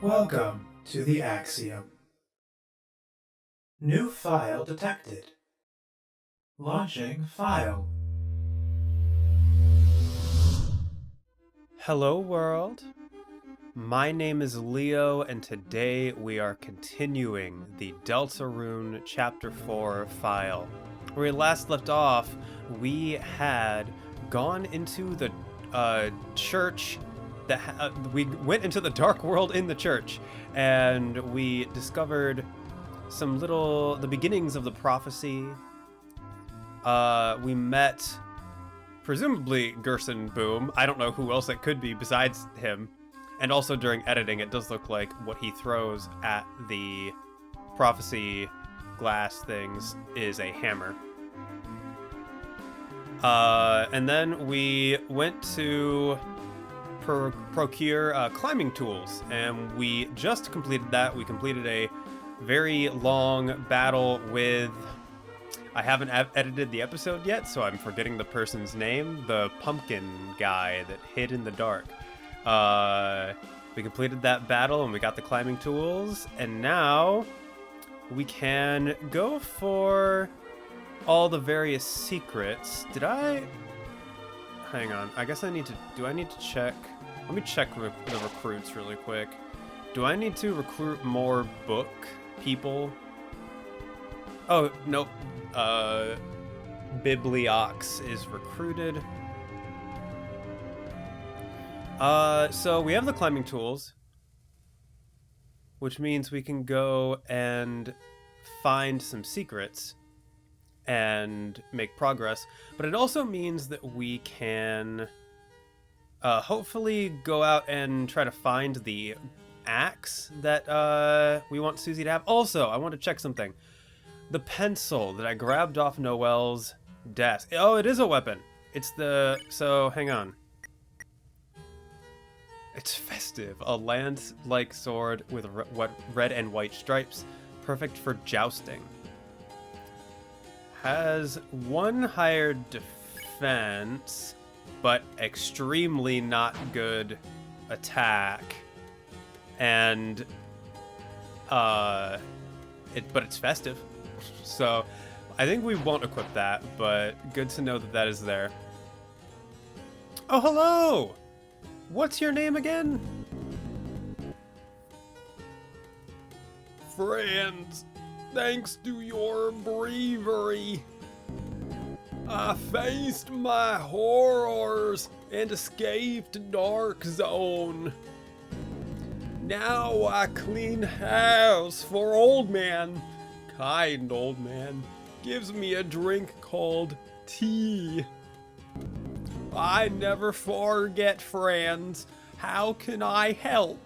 Welcome to the Axiom. New file detected. Launching file. Hello world, my name is Leo and today we are continuing the Deltarune Chapter 4 file. Where we last left off, we had gone into the church, we went into the dark world in the church and we discovered the beginnings of the prophecy. We met presumably Gerson Boom. I don't know who else it could be besides him. And also during editing, it does look like what he throws at the prophecy glass things is a hammer. And then we went to procure climbing tools, and we just completed that. We completed a very long battle with... I haven't edited the episode yet, so I'm forgetting the person's name. The pumpkin guy that hid in the dark. We completed that battle and we got the climbing tools, and now we can go for all the various secrets. Hang on. I guess do I need to check? Let me check the recruits really quick. Do I need to recruit more book people? Oh, nope. Bibliox is recruited. So we have the climbing tools, which means we can go and find some secrets and make progress. But it also means that we can hopefully go out and try to find the axe that we want Susie to have. Also, I want to check something. The pencil that I grabbed off Noelle's desk. Oh, it is a weapon. So, hang on. It's festive. A lance-like sword with red and white stripes. Perfect for jousting. Has one higher defense, but extremely not good attack. And, but it's festive. So, I think we won't equip that, but good to know that that is there. Oh, hello! What's your name again? Friends, thanks to your bravery, I faced my horrors and escaped Dark Zone. Now I clean house for old man. Kind old man gives me a drink called tea. I never forget, friends. How can I help?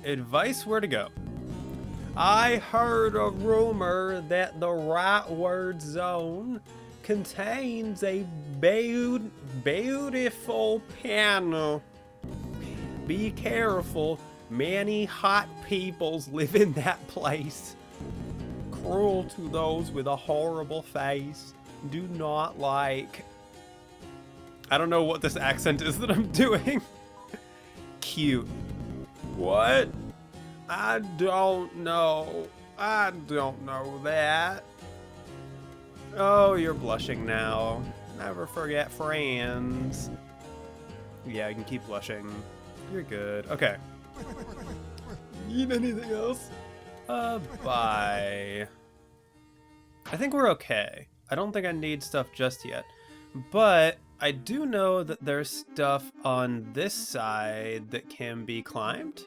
Advice where to go. I heard a rumor that the Rightward Zone contains a beautiful piano. Be careful. Many hot peoples live in that place. Cruel to those with a horrible face. Do not like. I don't know what this accent is that I'm doing. Cute. What? I don't know. I don't know that. Oh, you're blushing now. Never forget friends. Yeah, you can keep blushing. You're good. Okay. Need anything else? Bye. I think we're okay. I don't think I need stuff just yet. But I do know that there's stuff on this side that can be climbed.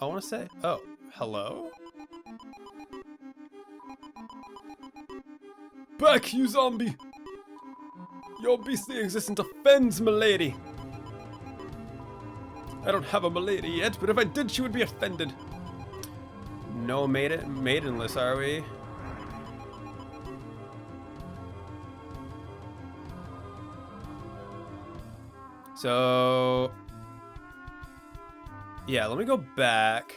I want to say... Oh, hello? Back, you zombie! Your beastly existence offends milady. I don't have a milady yet, but if I did, she would be offended. No maidenless, are we? So... yeah, let me go back.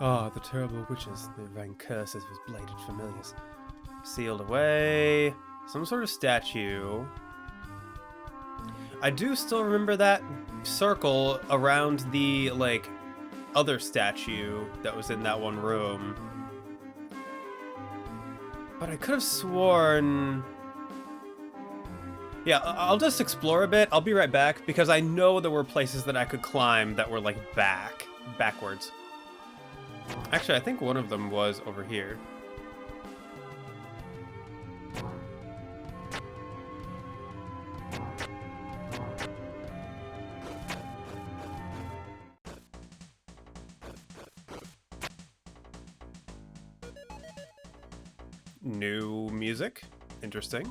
Ah, the terrible witches, they rang curses with bladed familiars. Sealed away. Some sort of statue. I do still remember that circle around the, like, other statue that was in that one room. But I could have sworn... Yeah, I'll just explore a bit. I'll be right back, because I know there were places that I could climb that were, like, backwards. Actually, I think one of them was over here. New music. Interesting.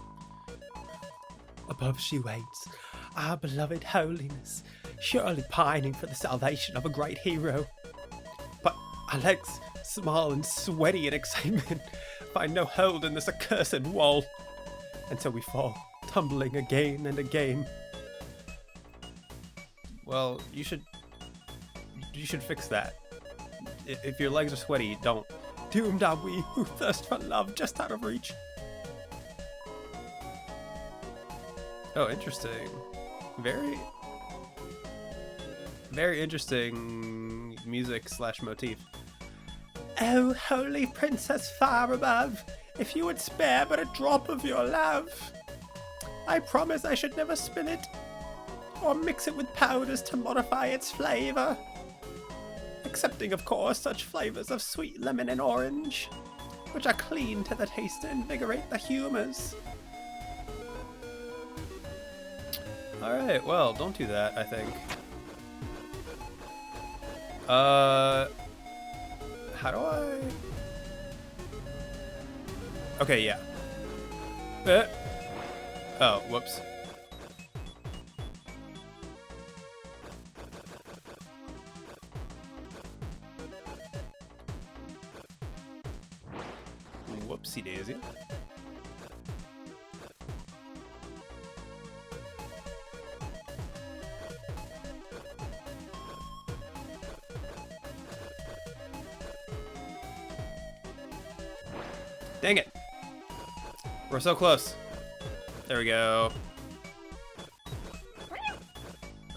Above she waits, our beloved holiness, surely pining for the salvation of a great hero. But our legs, small and sweaty in excitement, find no hold in this accursed wall. And so we fall, tumbling again and again. Well, you should fix that. If your legs are sweaty, don't. Doomed are we who thirst for love just out of reach. Oh, interesting. Very interesting music / motif. Oh, holy princess far above, if you would spare but a drop of your love, I promise I should never spill it, or mix it with powders to modify its flavor. Excepting, of course, such flavors of sweet lemon and orange, which are clean to the taste and invigorate the humors. Alright, well, don't do that, I think. How do I... Okay, yeah. Oh, whoops. Whoopsie daisy. Dang it. We're so close. There we go.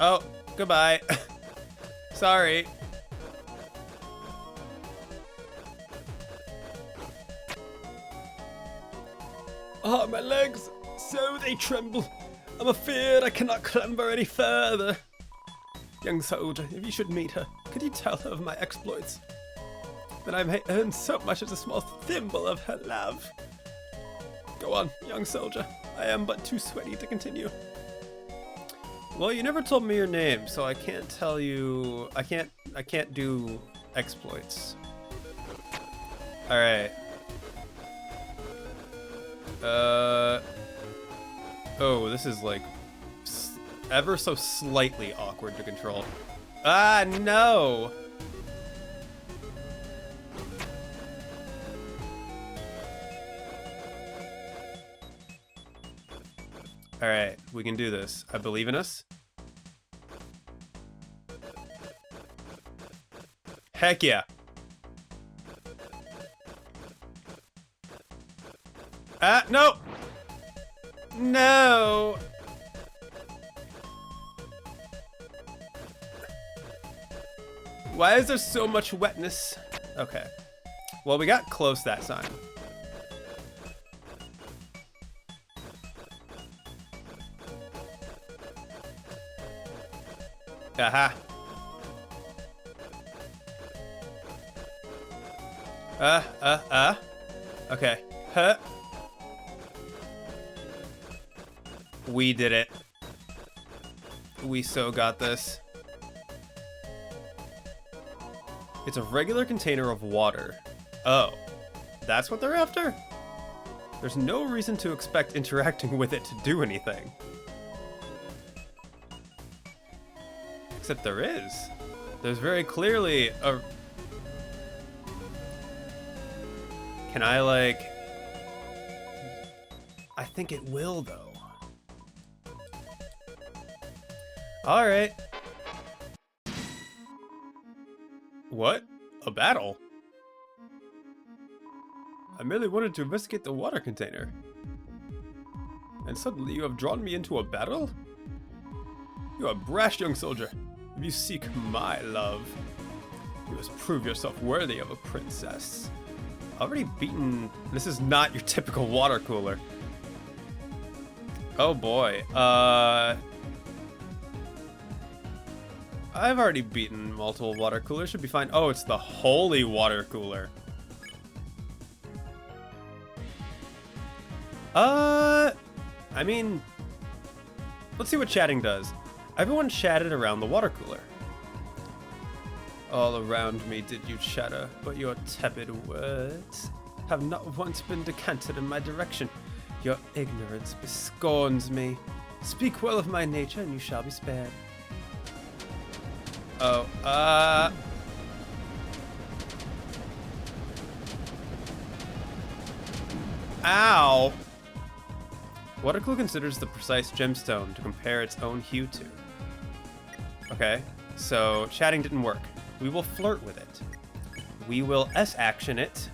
Oh, goodbye. Sorry. Ah, my legs, so they tremble. I'm afeard I cannot clamber any further. Young soldier, if you should meet her, could you tell her of my exploits? That I may earn so much as a small thimble of her love. Go on, young soldier. I am but too sweaty to continue. Well, you never told me your name, so I can't tell you... I can't do exploits. Alright. Oh, this is like ever so slightly awkward to control. Ah, no! Alright, we can do this. I believe in us. Heck yeah. Ah, no! No! Why is there so much wetness? Okay. Well, we got close that time. Aha. Okay. Huh. We did it. We so got this. It's a regular container of water. Oh, that's what they're after? There's no reason to expect interacting with it to do anything. Except there is. There's very clearly a... Can I, like... I think it will, though. Alright. What? A battle? I merely wanted to investigate the water container. And suddenly you have drawn me into a battle? You are brash, young soldier. If you seek my love, you must prove yourself worthy of a princess. Already beaten. This is not your typical water cooler. Oh boy. I've already beaten multiple water coolers. Should be fine. Oh, it's the holy water cooler. I mean, let's see what chatting does. Everyone chatted around the water cooler. All around me did you chatter, but your tepid words have not once been decanted in my direction. Your ignorance bescorns me. Speak well of my nature, and you shall be spared. Oh, Ow! Water cooler considers the precise gemstone to compare its own hue to. Okay, so chatting didn't work. We will flirt with it. We will S-action it.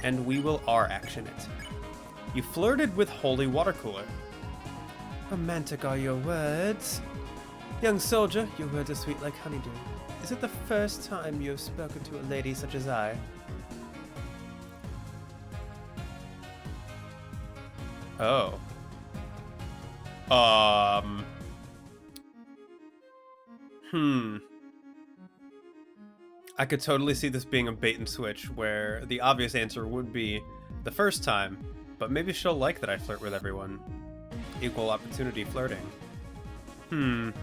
And we will R-action it. You flirted with holy water cooler. Romantic are your words. Young soldier, your words are sweet like honeydew. Is it the first time you have spoken to a lady such as I? Oh. I could totally see this being a bait and switch, where the obvious answer would be the first time, but maybe she'll like that I flirt with everyone. Equal opportunity flirting. You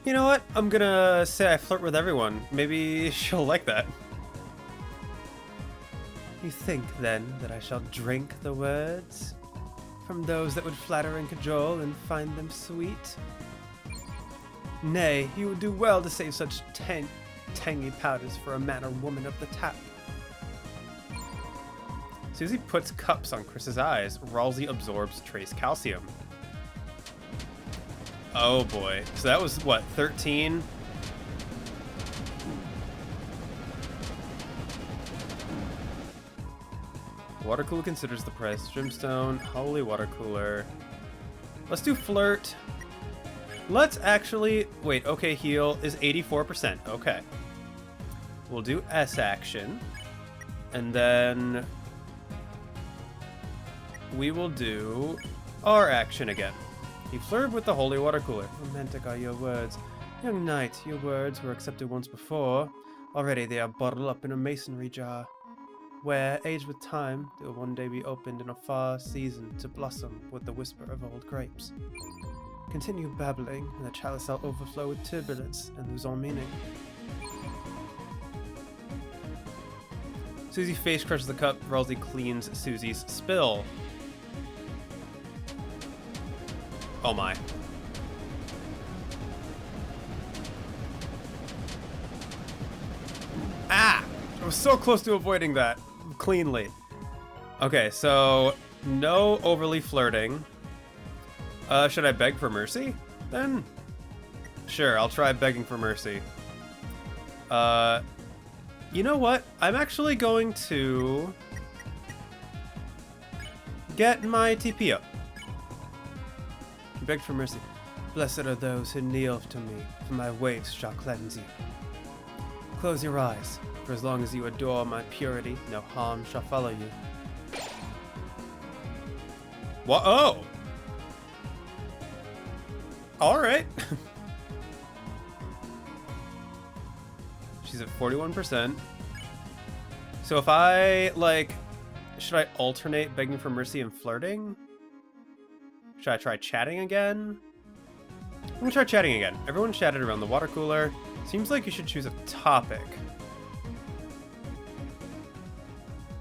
know what? I'm gonna say I flirt with everyone. Maybe she'll like that. You think, then, that I shall drink the words from those that would flatter and cajole and find them sweet? Nay, you would do well to save such tangy powders for a man or woman of the tap. Susie puts cups on Chris's eyes. Ralsei absorbs trace calcium. Oh boy. So that was, what, 13? Water cooler considers the price. Gemstone, holy water cooler. Let's do flirt. Let's actually... Wait, okay, heal is 84%. Okay. We'll do S action. And then... we will do R action again. You flirted with the holy water cooler. Romantic are your words. Young knight, your words were accepted once before. Already they are bottled up in a masonry jar, where, aged with time, they will one day be opened in a far season to blossom with the whisper of old grapes. Continue babbling, and the chalice shall overflow with turbulence and lose all meaning. Susie face crushes the cup. Ralsei cleans Susie's spill. Oh my. Ah! I was so close to avoiding that cleanly. Okay, so no overly flirting. Should I beg for mercy? Then? Sure, I'll try begging for mercy. You know what? I'm actually going to get my TP up. Beg for mercy. Blessed are those who kneel to me, for my waves shall cleanse you. Close your eyes, for as long as you adore my purity, no harm shall follow you. What? Oh! Alright. She's at 41%. So if I, like... Should I alternate begging for mercy and flirting? Should I try chatting again? I'm gonna try chatting again. Everyone chatted around the water cooler. Seems like you should choose a topic.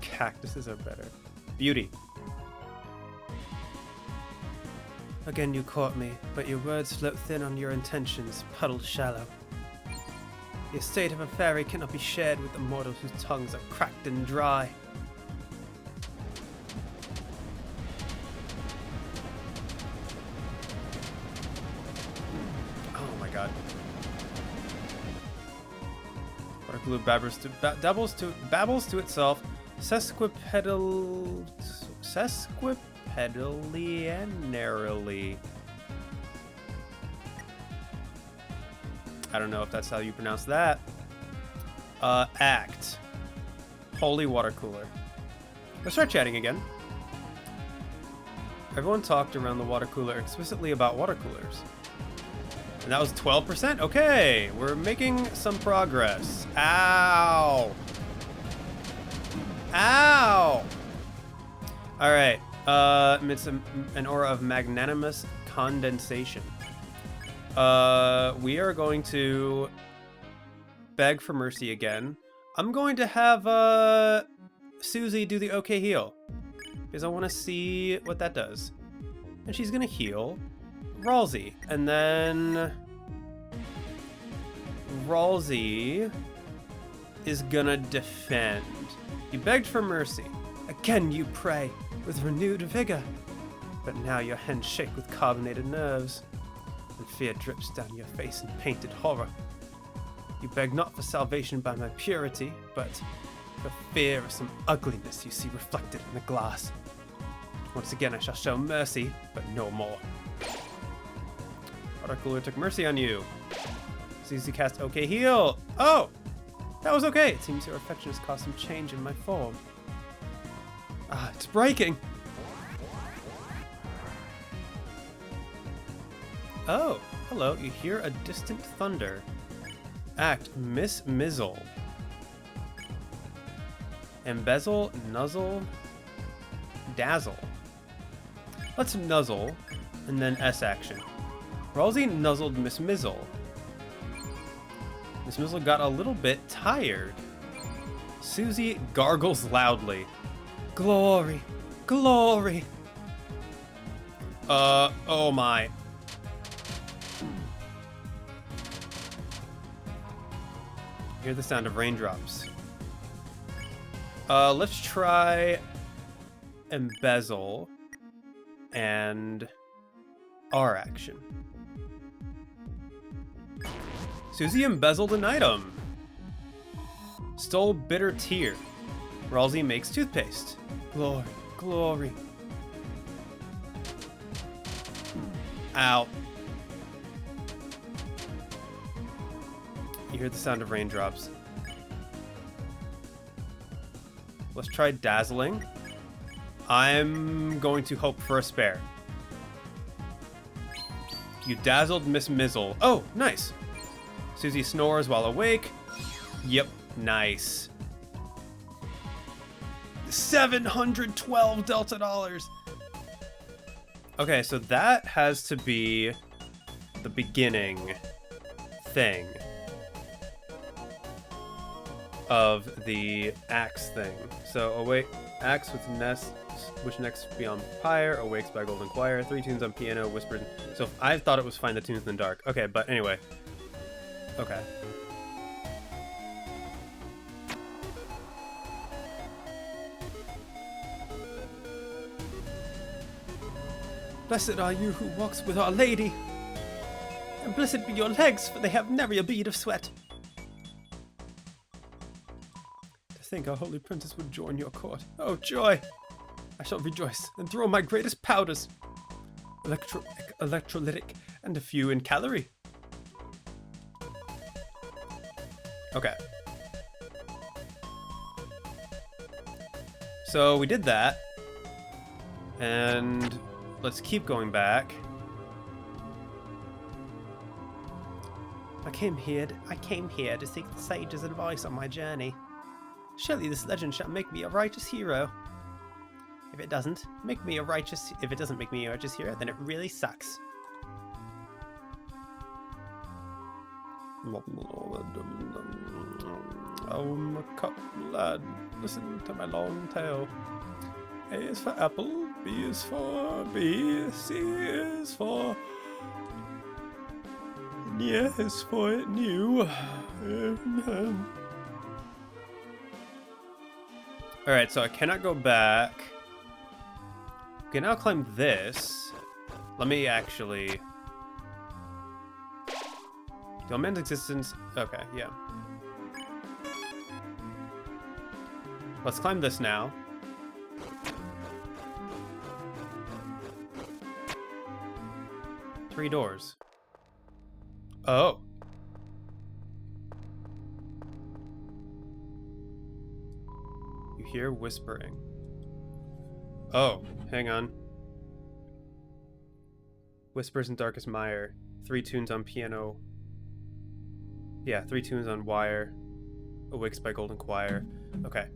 Cactuses are better. Beauty. Again you caught me, but your words float thin on your intentions, puddled shallow. The estate of a fairy cannot be shared with the mortals whose tongues are cracked and dry. Oh my god. Water cooler babbles to itself. Sesquipedalianarily. I don't know if that's how you pronounce that. Act. Holy water cooler. Let's start chatting again. Everyone talked around the water cooler explicitly about water coolers. And that was 12%? Okay, we're making some progress. Ow! Ow! Alright, it's an aura of magnanimous condensation. We are going to beg for mercy again. I'm going to have, Susie do the okay heal. Because I want to see what that does. And she's going to heal Ralsei. And then Ralsei is going to defend. You begged for mercy. Again you pray with renewed vigor. But now your hands shake with carbonated nerves. And fear drips down your face in painted horror. You beg not for salvation by my purity, but for fear of some ugliness you see reflected in the glass. Once again I shall show mercy, but no more. Water cooler took mercy on you. Susie cast okay heal. Oh! That was okay. It seems your affection has caused some change in my form. Ah, it's breaking! Oh, hello. You hear a distant thunder. Act Miss Mizzle. Embezzle, nuzzle, dazzle. Let's nuzzle, and then S action. Ralsei nuzzled Miss Mizzle. Miss Mizzle got a little bit tired. Susie gargles loudly. Glory, glory. Oh my. Hear the sound of raindrops. Let's try embezzle and R action. Susie embezzled an item. Stole bitter tear. Ralsei makes toothpaste. Glory, glory. Ow. You hear the sound of raindrops. Let's try dazzling. I'm going to hope for a spare. You dazzled Miss Mizzle. Oh, nice. Susie snores while awake. Yep, nice. $712 Delta dollars. Okay, so that has to be the beginning thing of the axe thing. So awake, axe with nest, which next beyond pyre, awakes by golden choir, 3 tunes on piano, whispered. So I thought it was find the tunes in the dark. Okay, but anyway. Okay. Blessed are you who walks with Our Lady, and blessed be your legs, for they have nary a bead of sweat. To think our holy princess would join your court. Oh, joy! I shall rejoice and throw my greatest powders, electrolytic, and a few in calorie. Okay. So we did that. And let's keep going back. I came here to seek the sage's advice on my journey. Surely this legend shall make me a righteous hero. If it doesn't make me a righteous hero, then it really sucks. Oh, my cup lad, listen to my long tale. A is for apple, B is for bee, C is for yeah, is for new. Alright, so I cannot go back. We can now climb this. Let me actually... Do man's existence... Okay, yeah. Let's climb this now. Three doors. Oh. hear whispering. Oh, hang on. Whispers in Darkest Mire. 3 tunes on piano. Yeah, 3 tunes on wire. Awakes by Golden Choir. Okay.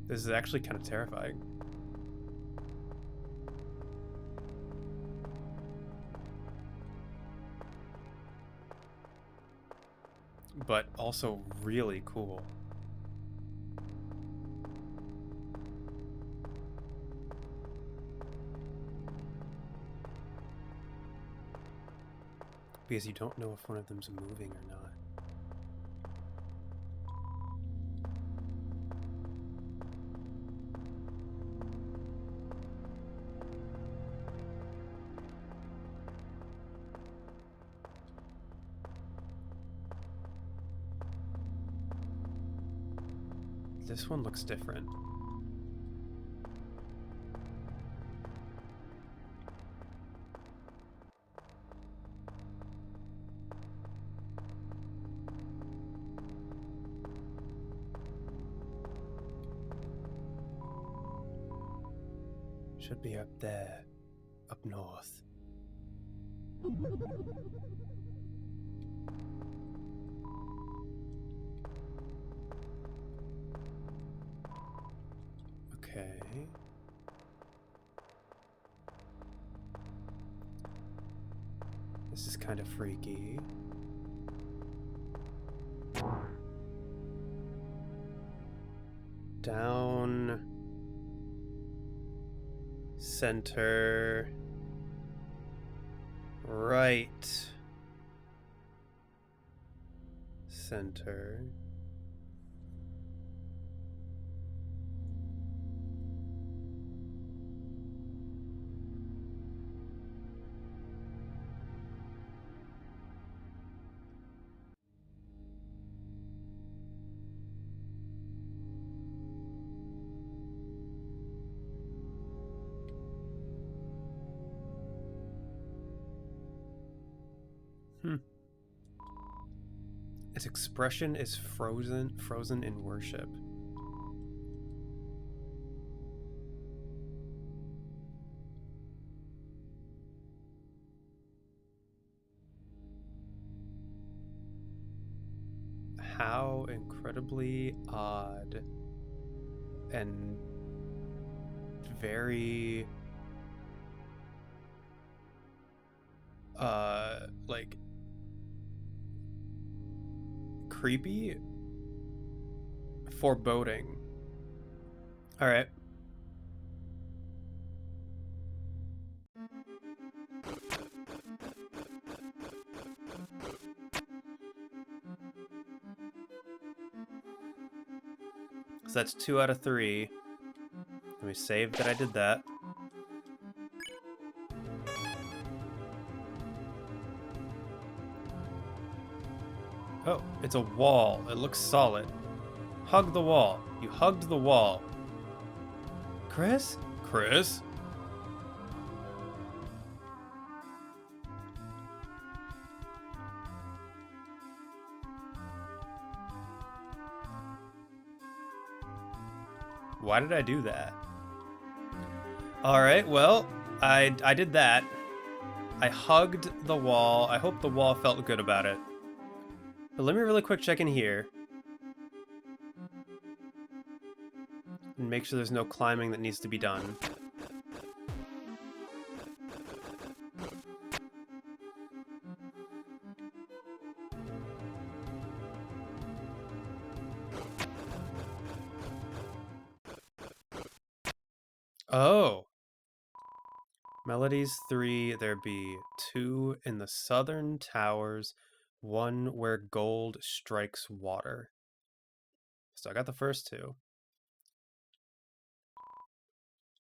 This is actually kind of terrifying. But also really cool. Because you don't know if one of them's moving or not. This one looks different. Should be up there, up north. Okay. This is kind of freaky. Down. Center. Right. Center. Its expression is frozen in worship. How incredibly odd and very like creepy, foreboding. All right. So that's 2 out of 3. Let me save that I did that. Oh, it's a wall. It looks solid. Hug the wall. You hugged the wall. Chris? Chris? Why did I do that? Alright, well, I did that. I hugged the wall. I hope the wall felt good about it. But let me really quick check in here. And make sure there's no climbing that needs to be done. Oh. Melodies 3, there be 2 in the southern towers, 1 where gold strikes water. So I got the first 2.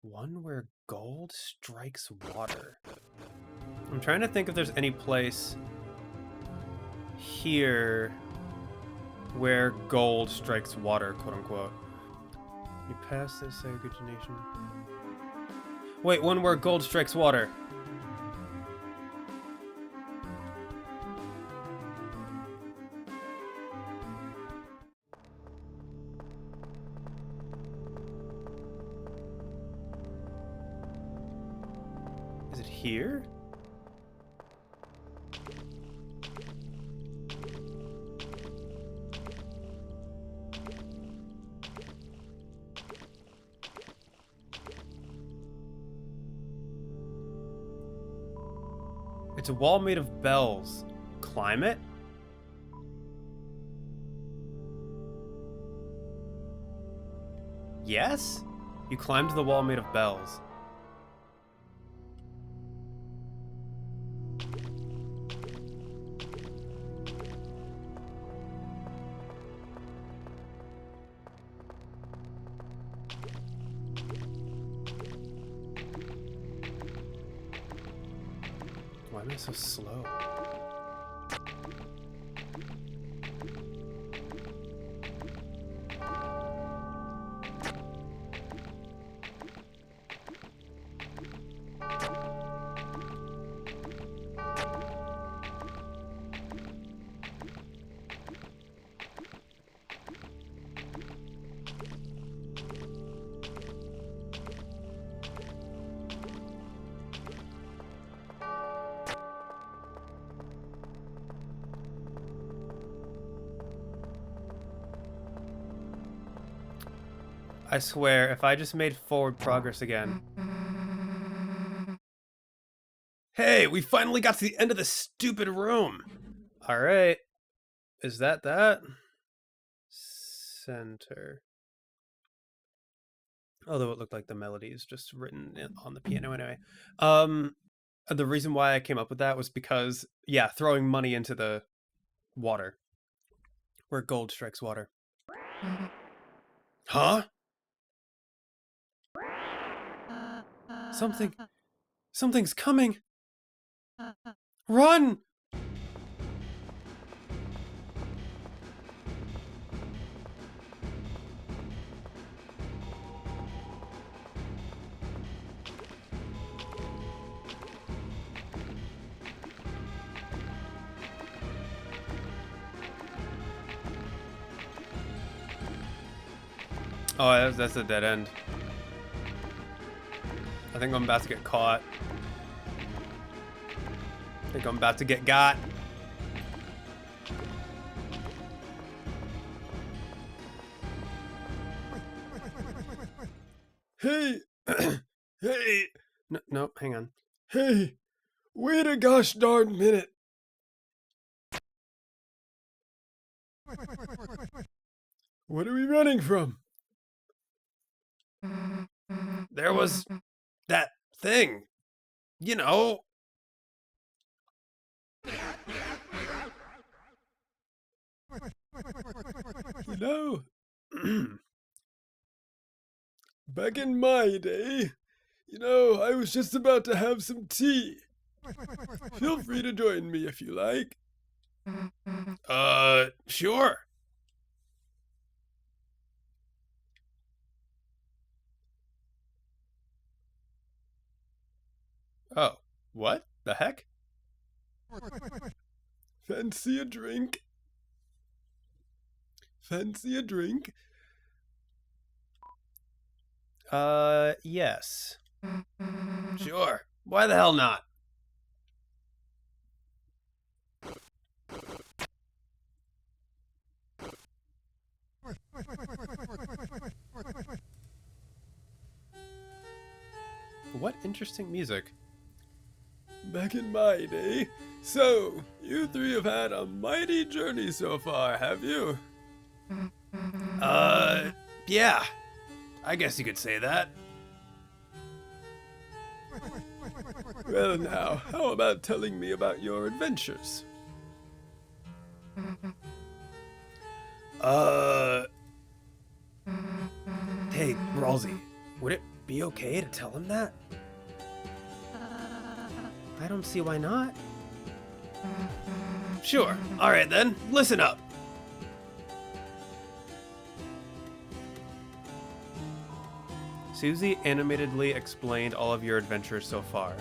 1 where gold strikes water. I'm trying to think if there's any place here where gold strikes water, quote unquote. You pass this oxygenation. Wait, 1 where gold strikes water. here? It's a wall made of bells. Climb it? Yes? You climbed the wall made of bells. Why am I so slow? I swear, if I just made forward progress again. Hey, we finally got to the end of this stupid room. All right. Is that? Center. Although it looked like the melody is just written on the piano anyway. The reason why I came up with that was because, yeah, throwing money into the water. Where gold strikes water. Huh? Something's coming. Run! Oh, that's a dead end. I think I'm about to get caught. I think I'm about to get got. Hey! Hey! No, hang on. Hey! Wait a gosh darn minute! What are we running from? There was that thing. You know. You know, back in my day, I was just about to have some tea. Feel free to join me if you like. Sure. Oh, what the heck? Fancy a drink? Fancy a drink? Yes. Sure. Why the hell not? What interesting music. Back in my day. So, you three have had a mighty journey so far, have you? Yeah. I guess you could say that. Well now, how about telling me about your adventures? Hey, Ralsei, would it be okay to tell him that? I don't see why not. Sure. All right then. Listen up. Susie animatedly explained all of your adventures so far.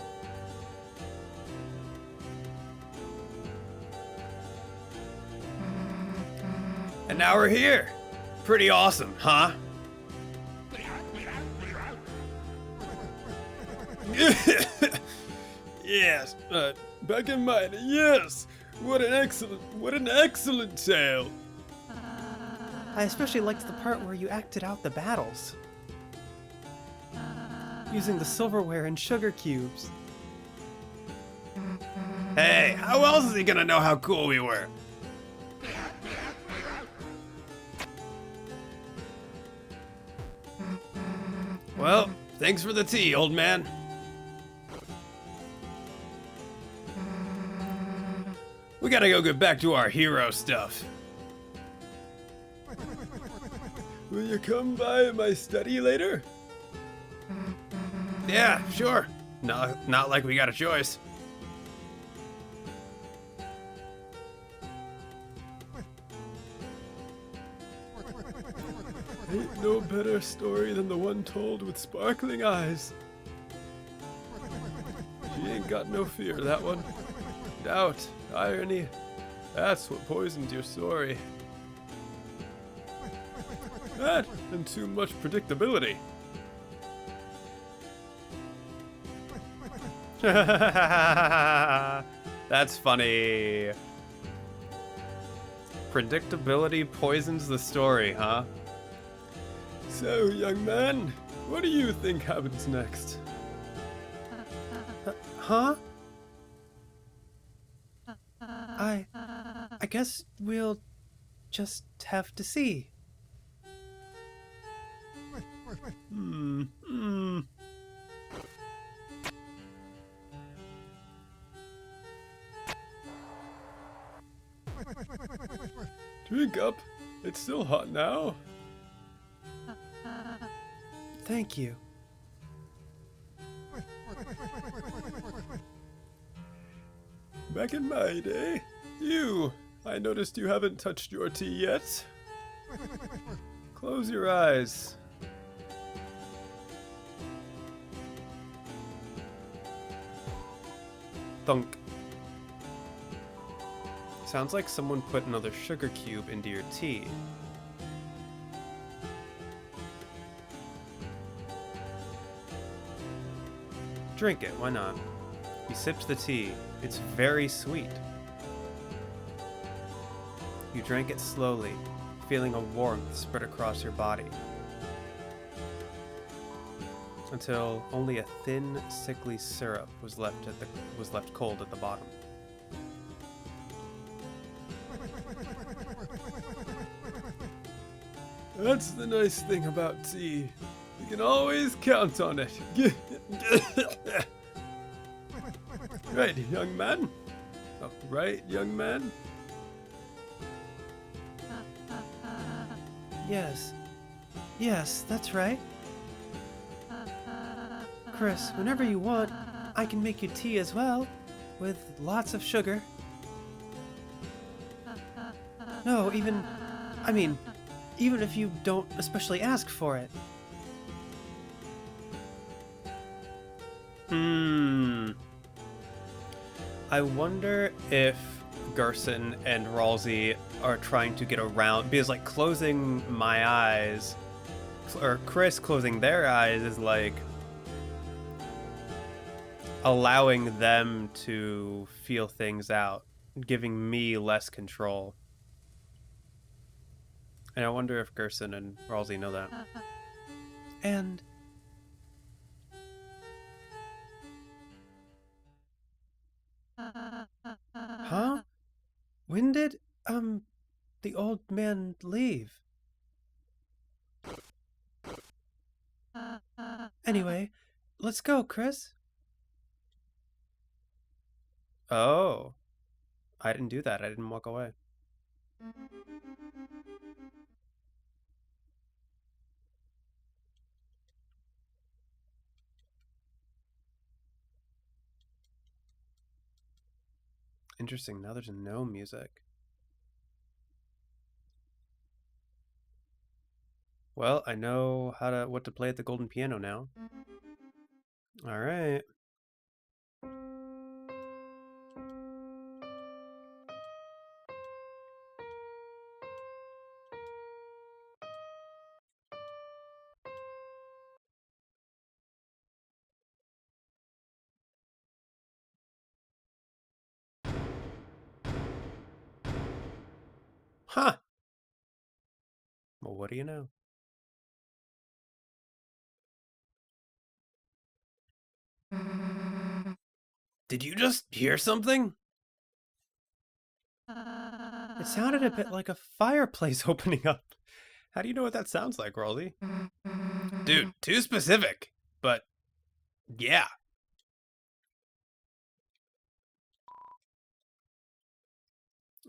And now we're here. Pretty awesome, huh? Yes, back in mind. Yes, what an excellent tale. I especially liked the part where you acted out the battles. Using the silverware and sugar cubes. Hey, how else is he gonna know how cool we were? Well, thanks for the tea, old man. We gotta go get back to our hero stuff. Will you come by my study later? Yeah, sure. Not like we got a choice. Ain't no better story than the one told with sparkling eyes. She ain't got no fear, that one. Doubt, irony, that's what poisons your story. That and too much predictability. That's funny. Predictability poisons the story, huh? So, young man, what do you think happens next? Huh? I guess we'll just have to see. Drink up. It's still hot now. Thank you. Back in my day, I noticed you haven't touched your tea yet. Close your eyes. Thunk. Sounds like someone put another sugar cube into your tea. Drink it, why not? He sips the tea. It's very sweet. You drank it slowly, feeling a warmth spread across your body. Until only a thin, sickly syrup was left cold at the bottom. That's the nice thing about tea. You can always count on it. Right, young man? Oh, right, young man? Yes, that's right. Chris, whenever you want, I can make you tea as well, with lots of sugar. No, even if you don't especially ask for it. I wonder if Gerson and Ralsei are trying to get around, because like closing my eyes, or Chris closing their eyes is like allowing them to feel things out, giving me less control. And I wonder if Gerson and Ralsei know that. And huh? When did the old man leave? Anyway, let's go, Chris. Oh, I didn't do that. I didn't walk away. Interesting. Now there's no music. Well, I know what to play at the golden piano now. All right. Huh. Well, what do you know? Did you just hear something? It sounded a bit like a fireplace opening up. How do you know what that sounds like, Rolly? Dude, too specific. But, yeah.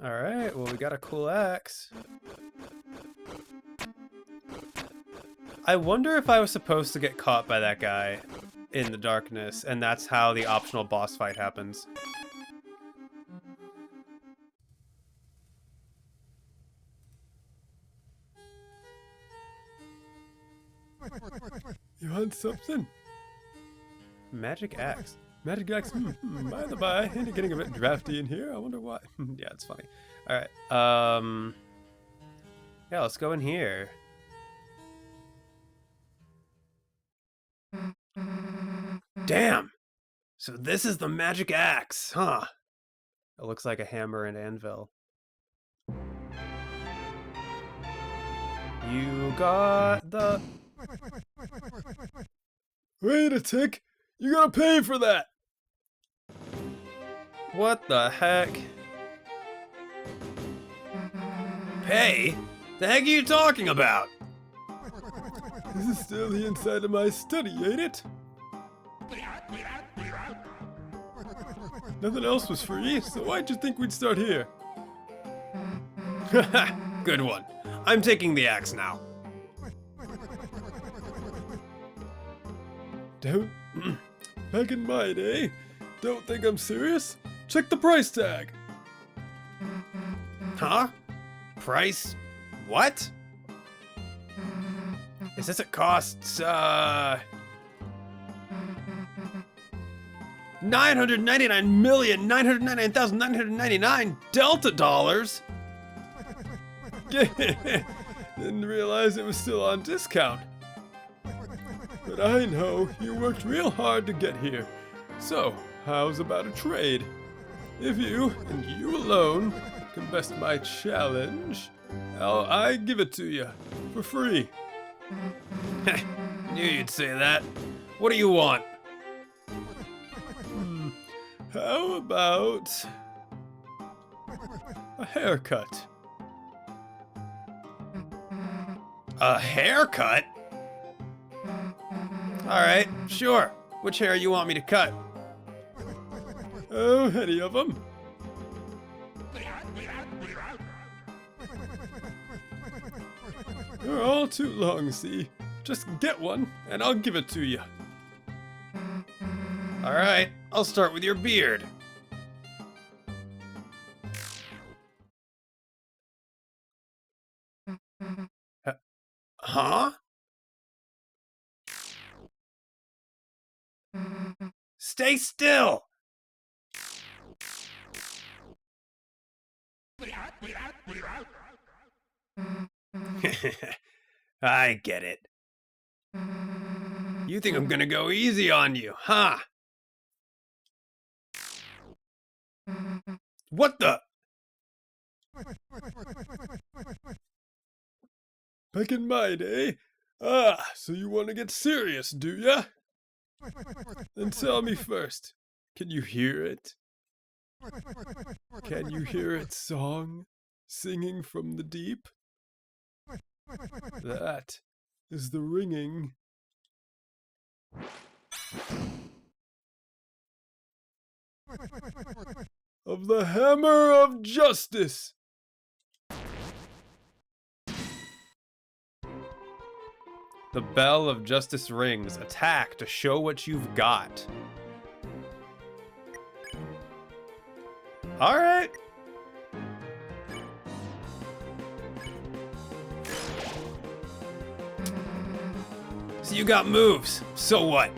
Alright, well, we got a cool axe. I wonder if I was supposed to get caught by that guy in the darkness, and that's how the optional boss fight happens. You want something? Magic axe. Magic axe. By the by, ain't it getting a bit drafty in here? I wonder why. Yeah, it's funny. Alright, yeah, let's go in here. Damn! So this is the magic axe, huh? It looks like a hammer and anvil. You got the... Wait a tick! You gotta pay for that! What the heck? Pay? The heck are you talking about? This is still the inside of my study, ain't it? Nothing else was free, so why'd you think we'd start here? Good one. I'm taking the axe now. Don't. Back in my day. Don't think I'm serious? Check the price tag. Huh? Price? What? It says it costs, 999,999,999 Delta dollars? Didn't realize it was still on discount. But I know you worked real hard to get here. So, how's about a trade? If you, and you alone, can best my challenge, I give it to you, for free. Knew you'd say that. What do you want? How about a haircut? A haircut? Alright, sure. Which hair you want me to cut? Oh, any of them? They're all too long, see? Just get one, and I'll give it to you. Alright, I'll start with your beard. Huh? Stay still! I get it. You think I'm gonna go easy on you, huh? What the? Back in my day? So you want to get serious, do ya? Then tell me first, can you hear it? Can you hear its song, singing from the deep? That is the ringing of the hammer of justice. The bell of justice rings. Attack to show what you've got. Alright. So you got moves. So what?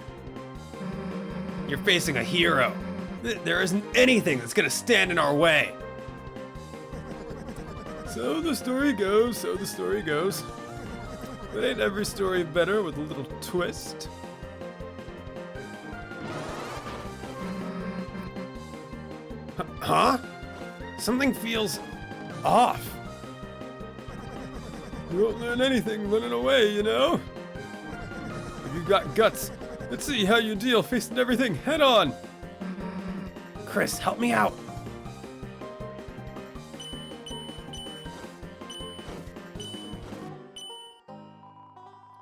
You're facing a hero. There isn't anything that's gonna stand in our way. So the story goes, so the story goes. But ain't every story better with a little twist? Huh? Something feels off. You won't learn anything running away, you know? If you've got guts, let's see how you deal facing everything head on. Chris, help me out.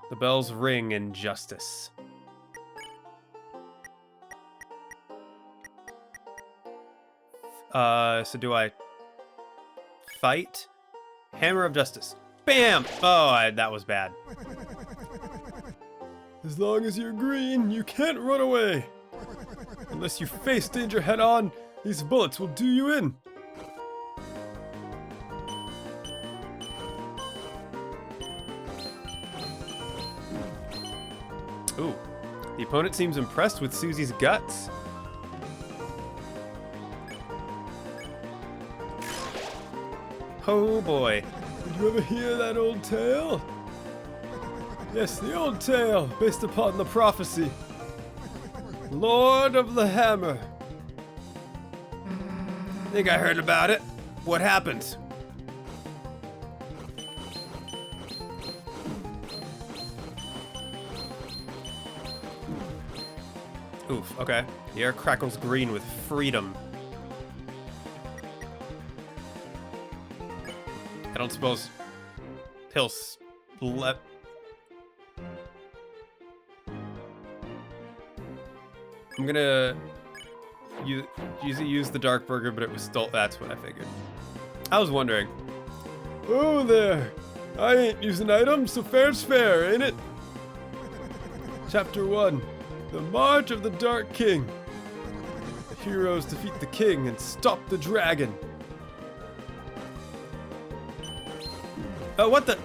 The bells ring in justice. So do I fight? Hammer of Justice. Bam! Oh, that was bad. As long as you're green, you can't run away. Unless you face danger head on, these bullets will do you in. Ooh. The opponent seems impressed with Susie's guts. Oh boy. Did you ever hear that old tale? Yes, the old tale, based upon the prophecy. Lord of the Hammer. Think I heard about it. What happened? Oof, okay. The air crackles green with freedom. I don't suppose he'll let... I'm gonna use the Dark Burger, but it was still... That's what I figured. I was wondering. Oh there! I ain't using items, so fair's fair, ain't it? Chapter 1. The March of the Dark King. The heroes defeat the king and stop the dragon. Oh, what the...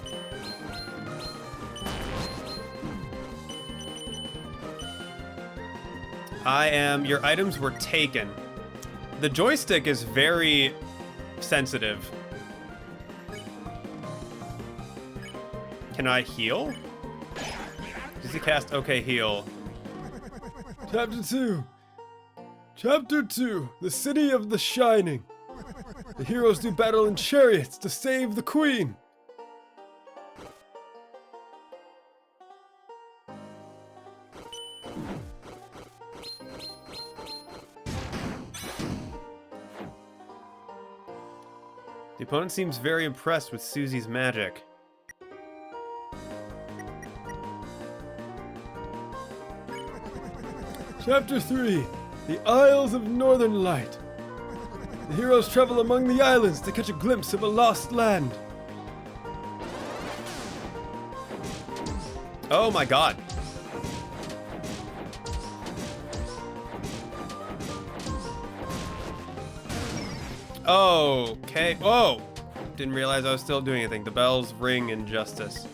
Your items were taken. The joystick is very sensitive. Can I heal? Does he cast OK heal? Chapter 2. Chapter 2. The City of the Shining. The heroes do battle in chariots to save the queen. The opponent seems very impressed with Susie's magic. Chapter 3. The Isles of Northern Light. The heroes travel among the islands to catch a glimpse of a lost land. Oh my god. Okay. Oh! Didn't realize I was still doing anything. The bells ring in justice.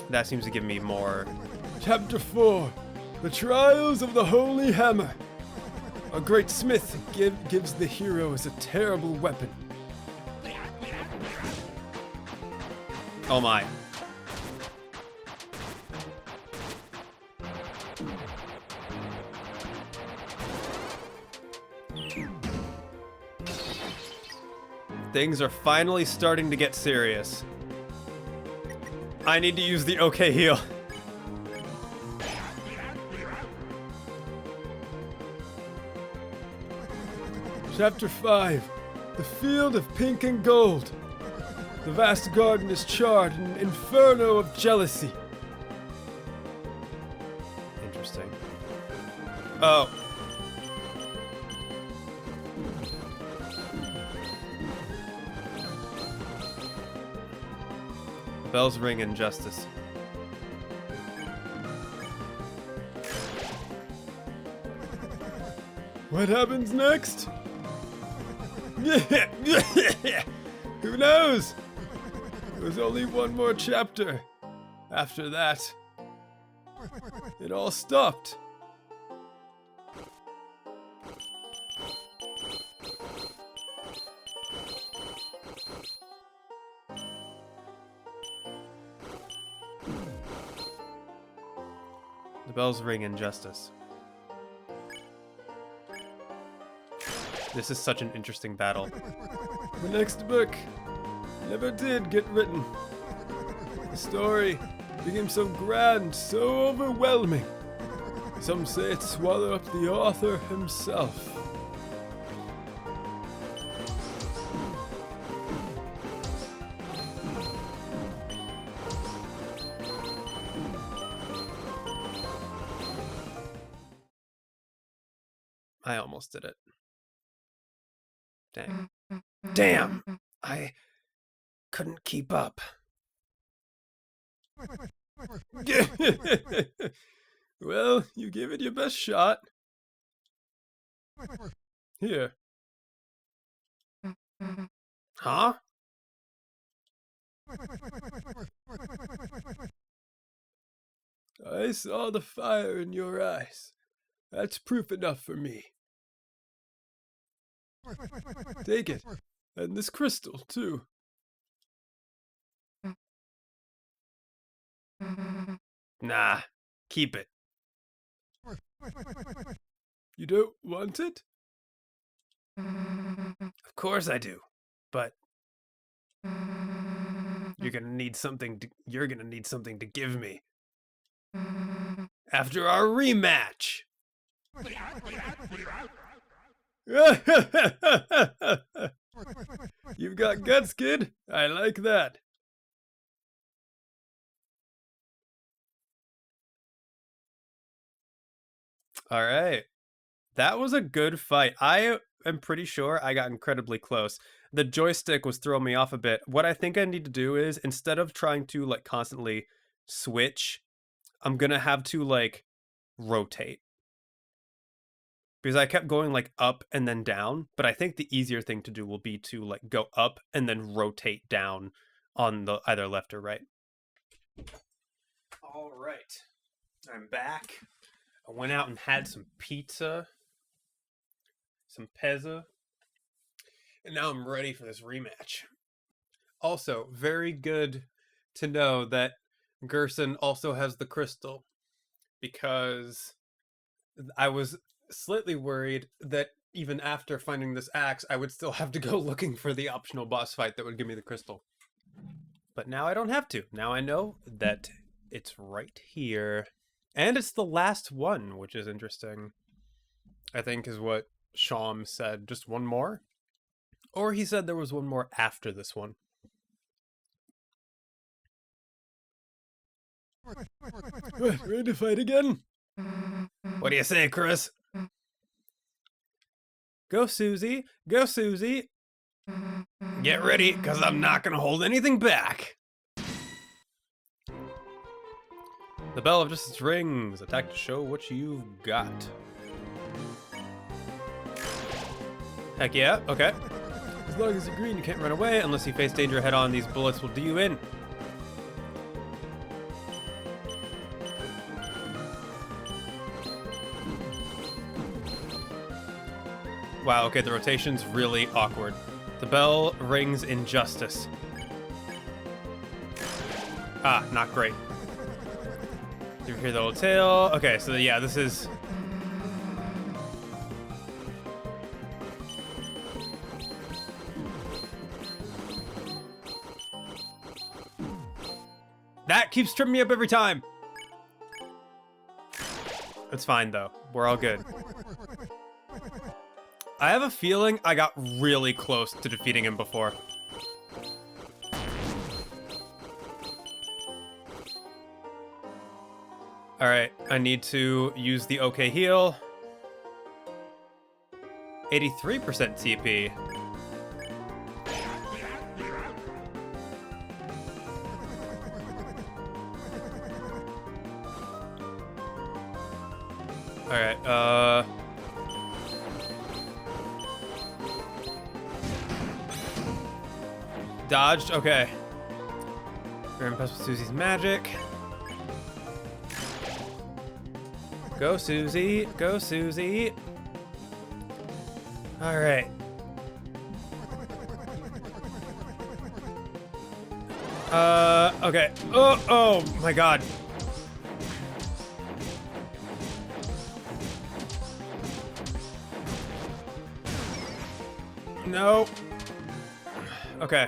That seems to give me more. Chapter 4. The Trials of the Holy Hammer. A great smith gives the heroes a terrible weapon. Oh my. Things are finally starting to get serious. I need to use the OK heal. Chapter 5. The Field of Pink and Gold. The vast garden is charred in an inferno of jealousy. Interesting. Oh. Bells ring in justice. What happens next? Who knows? There's only one more chapter. After that, it all stopped. The bells ring in justice. This is such an interesting battle. The next book never did get written. The story became so grand, so overwhelming. Some say it swallowed up the author himself. I almost did it. Dang. Damn! I couldn't keep up. Well, you gave it your best shot. Here. Huh? I saw the fire in your eyes. That's proof enough for me. Take it. And this crystal, too. Nah, keep it. You don't want it? Of course I do, but you're gonna need something to give me after our rematch. You've got guts, kid. I like that. All right. That was a good fight. I am pretty sure I got incredibly close. The joystick was throwing me off a bit. What I think I need to do is, instead of trying to like constantly switch, I'm gonna have to like rotate. Because I kept going like up and then down, but I think the easier thing to do will be to like go up and then rotate down on the either left or right. All right. I'm back. I went out and had some pizza, some pezza, and now I'm ready for this rematch. Also, very good to know that Gerson also has the crystal, because I was slightly worried that even after finding this axe, I would still have to go looking for the optional boss fight that would give me the crystal. But now I don't have to. Now I know that it's right here. And it's the last one, which is interesting. I think is what Sham said. Just one more? Or he said there was one more after this one. Ready to fight again? What do you say, Chris? Go, Susie. Go, Susie. Get ready, because I'm not going to hold anything back. The bell of justice rings. Attack to show what you've got. Heck yeah, okay. As long as you're green, You can't run away unless you face danger head on. These bullets will do you in. Wow, okay, the rotation's really awkward. The bell rings in justice. Ah, not great. You hear the old tail. Okay, so yeah, this is... That keeps tripping me up every time. It's fine, though. We're all good. I have a feeling I got really close to defeating him before. Alright, I need to use the OK heal. 83% TP. Alright, dodged, okay. We're impressed with Susie's magic. Go, Susie. Go, Susie. Alright. Okay. Oh my god. No. Okay.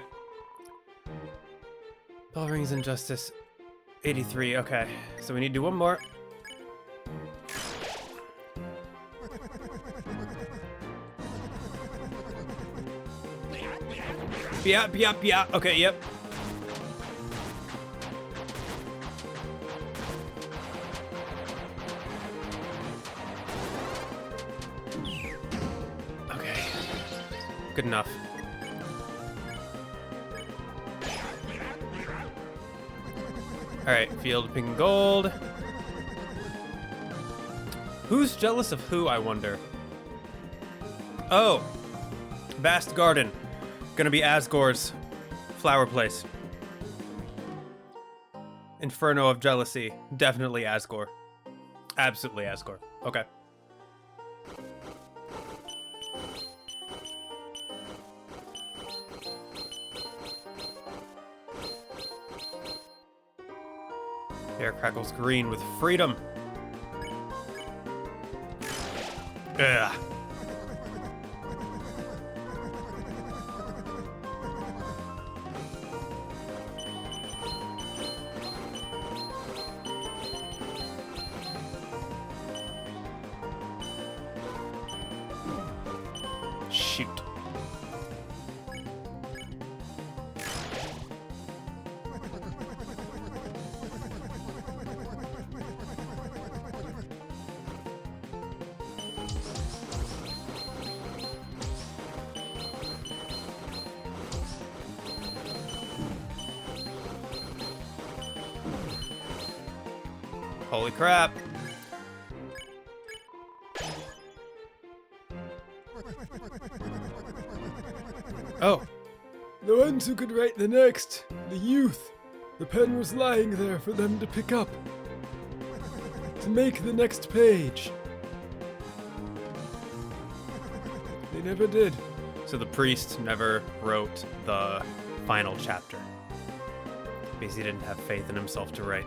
Bell rings injustice. 83. Okay. So we need to do one more. Yeah. Okay, yep. Okay. Good enough. Alright, field pink and gold. Who's jealous of who, I wonder? Oh. Vast Garden. Gonna be Asgore's flower place. Inferno of Jealousy. Definitely Asgore. Absolutely Asgore. Okay. Air crackles green with freedom. Ugh. Shoot. Holy crap. Oh. The ones who could write the next, the youth. The pen was lying there for them to pick up. To make the next page. They never did. So the priest never wrote the final chapter. Because he didn't have faith in himself to write.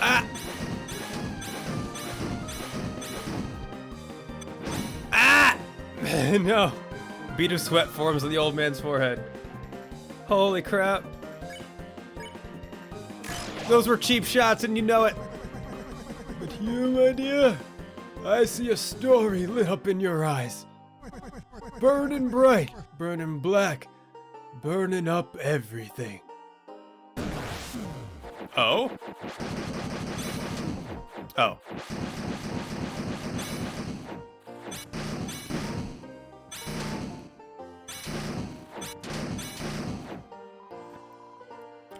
Ah! Ah! No. Bead of sweat forms on the old man's forehead. Holy crap. Those were cheap shots and you know it. But you, my dear, I see a story lit up in your eyes. Burning bright, burning black, burning up everything. Oh? Oh.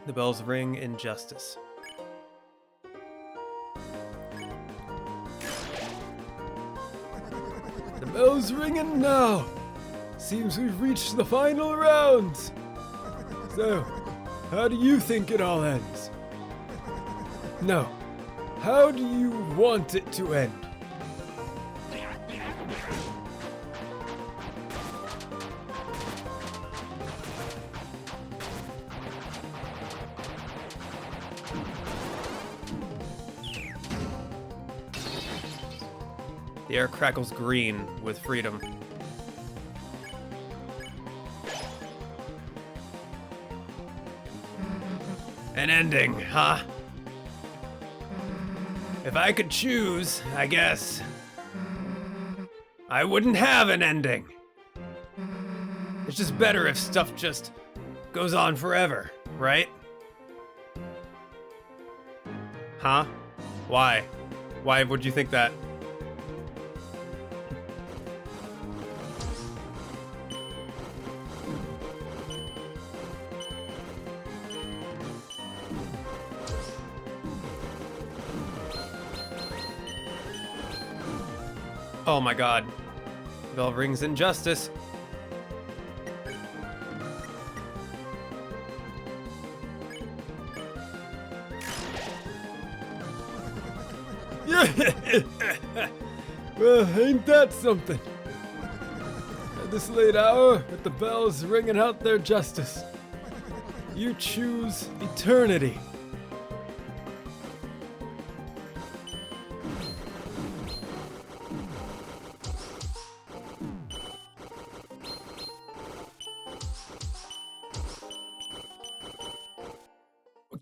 The bells ring in justice. The bell's ringing now. Seems we've reached the final rounds. So, how do you think it all ends? No. How do you want it to end? The air crackles green with freedom. An ending, huh? If I could choose, I guess I wouldn't have an ending. It's just better if stuff just goes on forever, right? Huh? Why? Why would you think that? Oh my god. Bell rings injustice. Well, ain't that something? At this late hour, with the bells ringing out their justice, you choose eternity.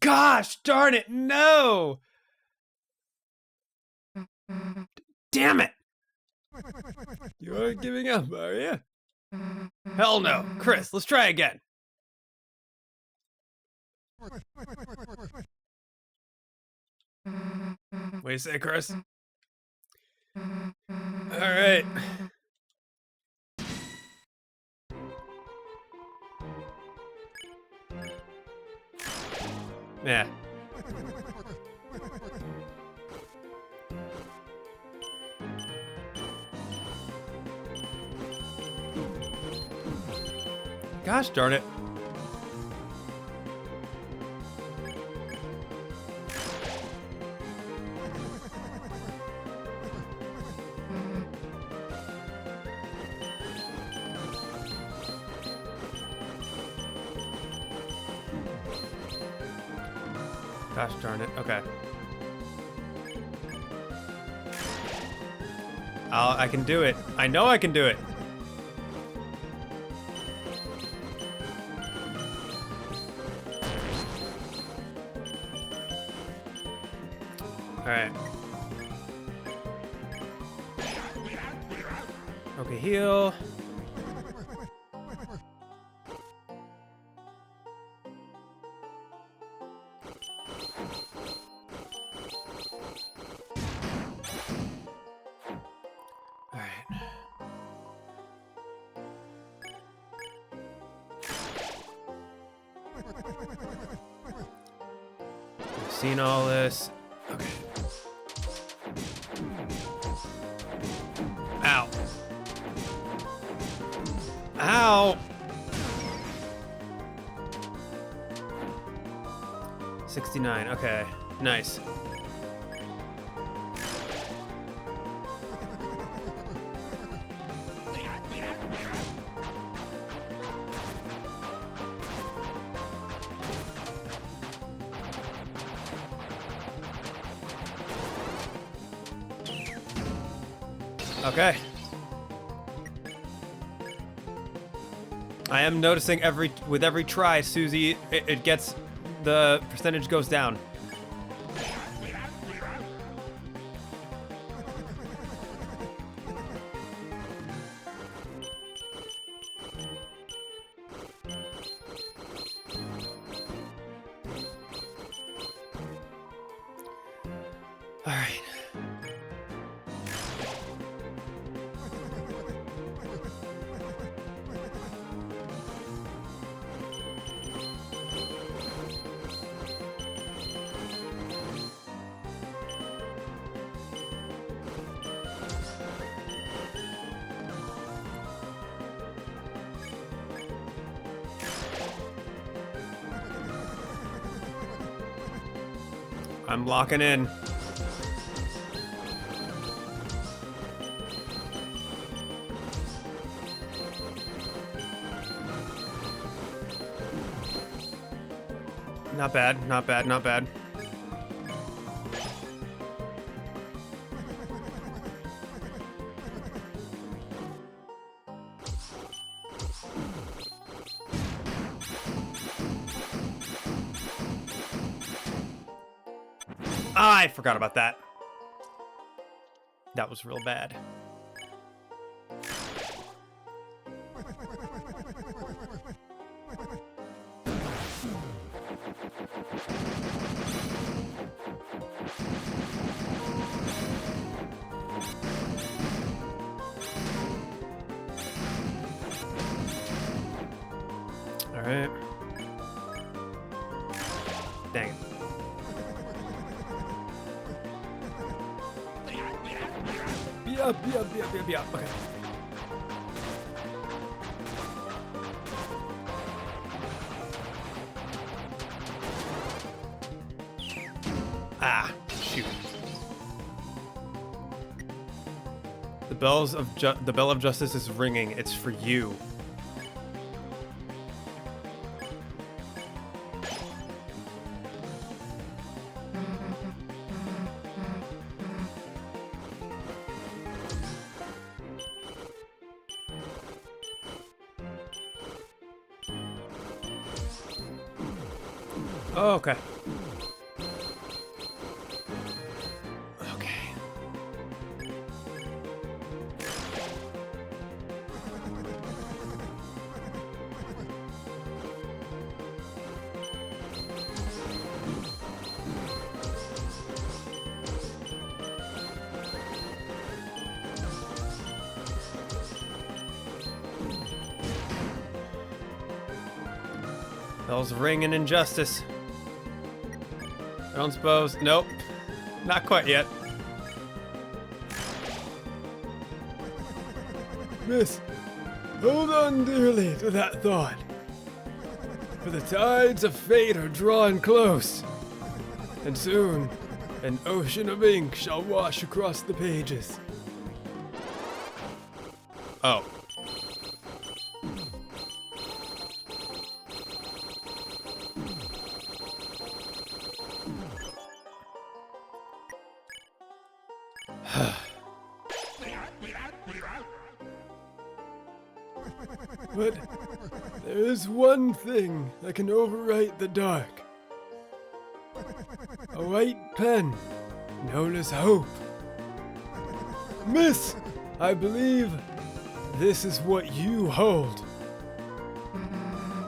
Gosh darn it, no! Damn it! You aren't giving up, are you? Hell no. Chris, let's try again. What do you say, Chris? Alright. Yeah. Gosh darn it. Gosh darn it. Okay. I can do it. I know I can do it. Alright. Okay, heal. Alright. I've seen all this. Okay. Ow. Ow! 69, okay. Nice. Okay. I am noticing with every try, Susie, it gets, the percentage goes down. All right. I'm locking in. Not bad, not bad, not bad. I forgot about that. That was real bad. All right. Dang it. Yup. Okay. Ah, shoot. The bell of justice is ringing. It's for you. Oh, okay. Okay. Bells ring in injustice. I don't suppose. Nope. Not quite yet. Miss, hold on dearly to that thought. For the tides of fate are drawing close. And soon, an ocean of ink shall wash across the pages. Oh. But there is one thing that can overwrite the dark. A white pen, known as hope. Miss, I believe this is what you hold.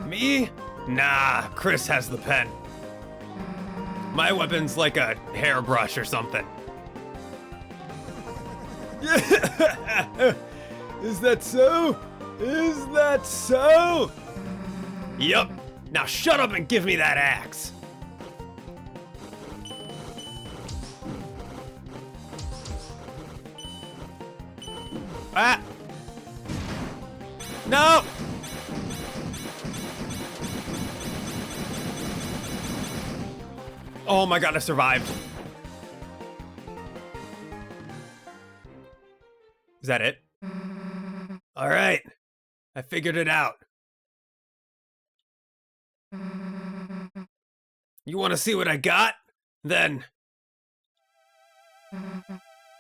Me? Nah, Chris has the pen. My weapon's like a hairbrush or something. Is that so? Is that so? Yup. Now shut up and give me that axe. Ah! No! Oh my god, I survived. Is that it? All right. I figured it out. You want to see what I got? Then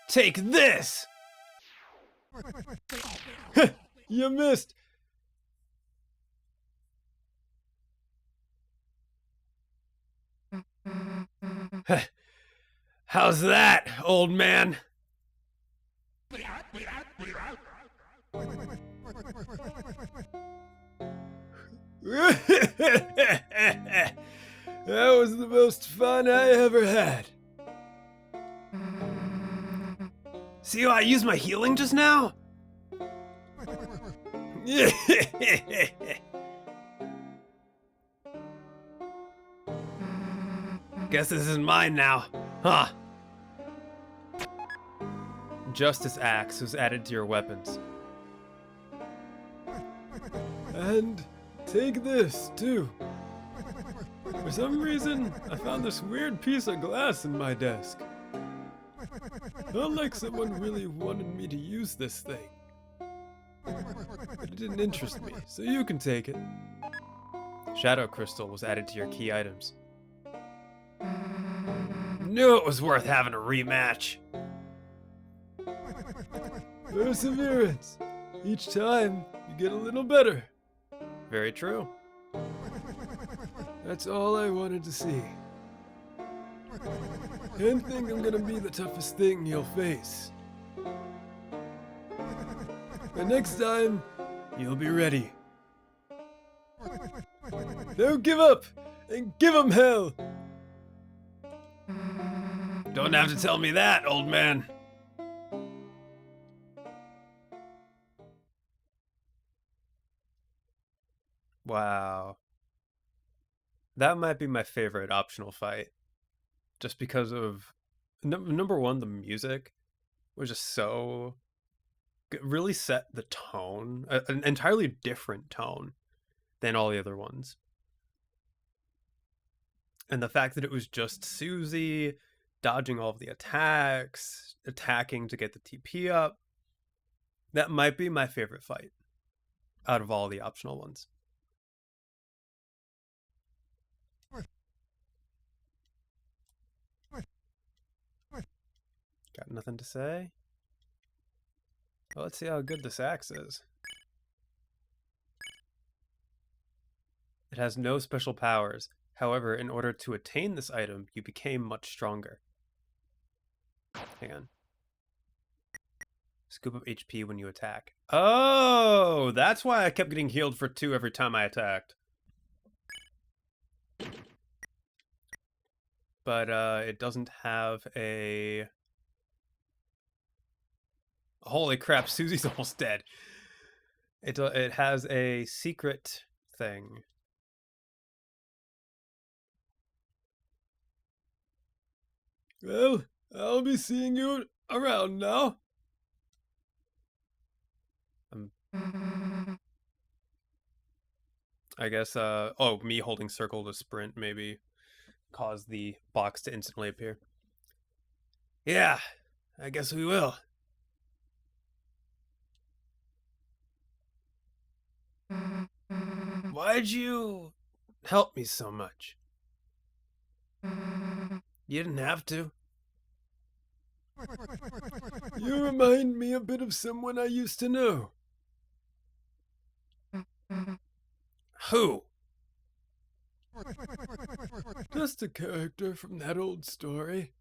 take this. You missed. How's that, old man? That was the most fun I ever had. See how I used my healing just now? Guess this is mine now, huh? Justice Axe was added to your weapons. And take this, too. For some reason, I found this weird piece of glass in my desk. Felt like someone really wanted me to use this thing. But it didn't interest me, so you can take it. Shadow Crystal was added to your key items. Knew it was worth having a rematch. Perseverance. Each time, you get a little better. Very true. That's all I wanted to see. Didn't think I'm gonna be the toughest thing you'll face. But next time, you'll be ready. Don't give up, and give 'em hell! Don't have to tell me that, old man. Wow. That might be my favorite optional fight. Just because of number one, the music was just so really set the tone, an entirely different tone than all the other ones. And the fact that it was just Susie dodging all of the attacks, attacking to get the TP up, that might be my favorite fight out of all the optional ones. Got nothing to say? Well, let's see how good this axe is. It has no special powers. However, in order to attain this item, you became much stronger. Hang on. Scoop up HP when you attack. Oh, that's why I kept getting healed for 2 every time I attacked. But it doesn't have a... Holy crap, Susie's almost dead. It has a secret thing. Well, I'll be seeing you around now. I guess, oh, me holding circle to sprint maybe caused the box to instantly appear. Yeah, I guess we will. Why'd you help me so much? You didn't have to. You remind me a bit of someone I used to know. Who? Just a character from that old story.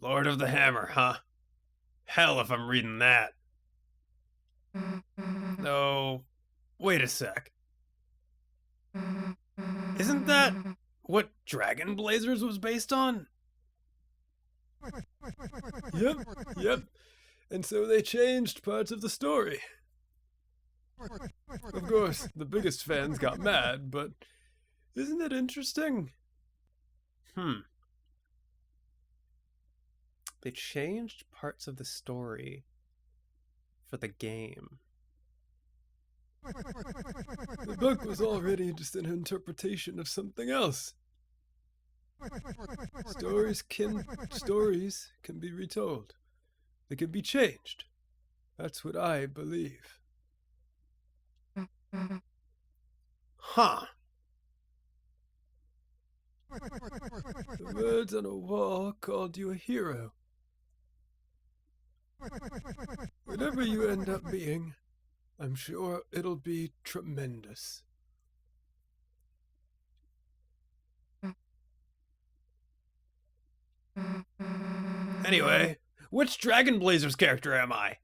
Lord of the Hammer, huh? Hell if I'm reading that. No, wait a sec. Isn't that what Dragon Blazers was based on? Yep. And so they changed parts of the story. Of course, the biggest fans got mad, but isn't it interesting? They changed parts of the story for the game. The book was already just an interpretation of something else. Stories can be retold. They can be changed. That's what I believe. Huh. The words on a wall called you a hero. Whatever you end up being, I'm sure it'll be tremendous. Anyway, which Dragon Blazers character am I?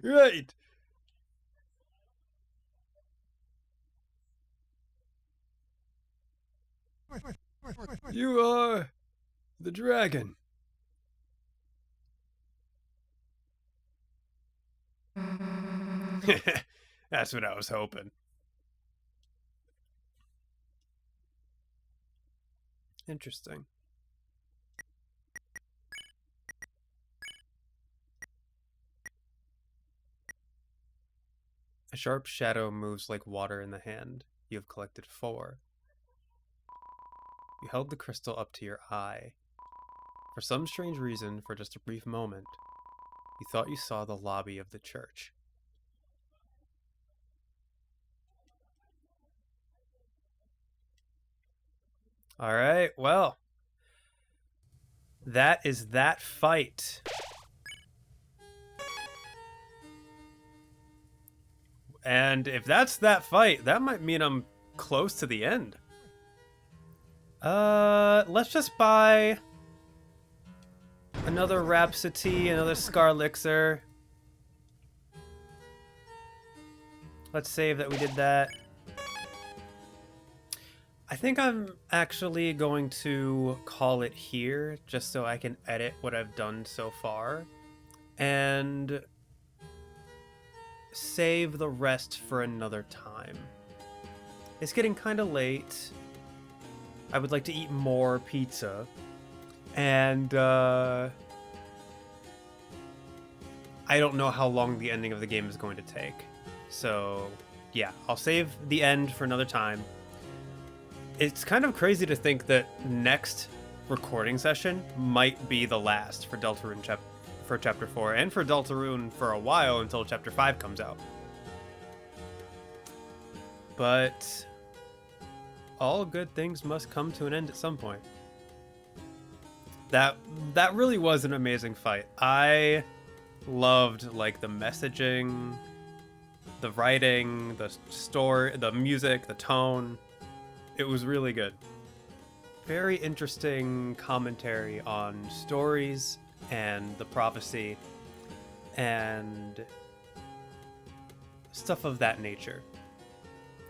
Right. You are the dragon. That's what I was hoping. Interesting. A sharp shadow moves like water in the hand. You have collected 4. You held the crystal up to your eye. For some strange reason, for just a brief moment, you thought you saw the lobby of the church. Alright, well. That is that fight. And if that's that fight, that might mean I'm close to the end. Let's just buy another Rhapsody, another Scarlixer. Let's save that we did that. I think I'm actually going to call it here, just so I can edit what I've done so far. And save the rest for another time. It's getting kind of late. I would like to eat more pizza. And, I don't know how long the ending of the game is going to take. So, yeah, I'll save the end for another time. It's kind of crazy to think that next recording session might be the last for Deltarune Chapter 4, and for Deltarune for a while until Chapter 5 comes out. But all good things must come to an end at some point. that really was an amazing fight. I loved like the messaging, the writing, the story, the music, the tone. It was really good. Very interesting commentary on stories and the prophecy and stuff of that nature.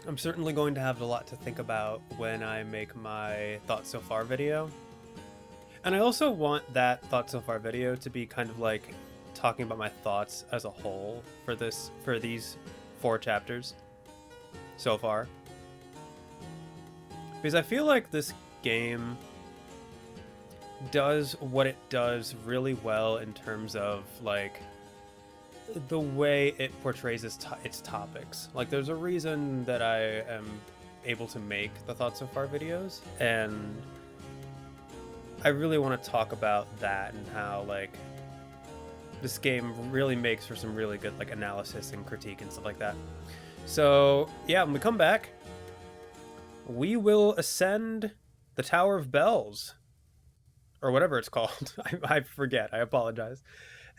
I'm certainly going to have a lot to think about when I make my thoughts so far video. And I also want that thoughts so far video to be kind of like talking about my thoughts as a whole for these 4 chapters so far. Because I feel like this game does what it does really well in terms of like the way it portrays its topics. Like there's a reason that I am able to make the thoughts so far videos, and I really want to talk about that and how like this game really makes for some really good like analysis and critique and stuff like that. So yeah, when we come back, we will ascend the Tower of Bells, or whatever it's called. I forget. I apologize.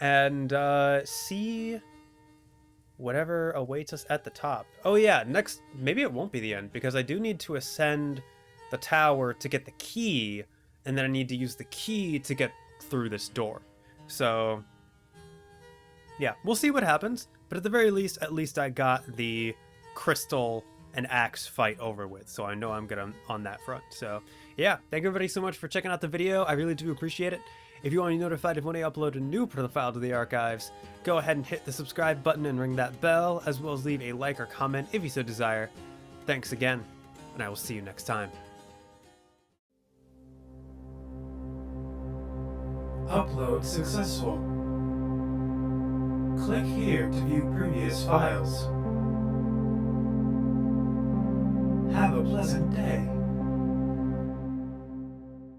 And see whatever awaits us at the top. Oh yeah, next, maybe it won't be the end, because I do need to ascend the tower to get the key, and then I need to use the key to get through this door. So yeah, we'll see what happens. But at the very least, at least I got the crystal and axe fight over with, so I know I'm good on that front. So yeah, thank everybody so much for checking out the video. I really do appreciate it. If you want to be notified of when I upload a new profile to the archives, go ahead and hit the subscribe button and ring that bell, as well as leave a like or comment if you so desire. Thanks again, and I will see you next time. Upload successful. Click here to view previous files. Have a pleasant day.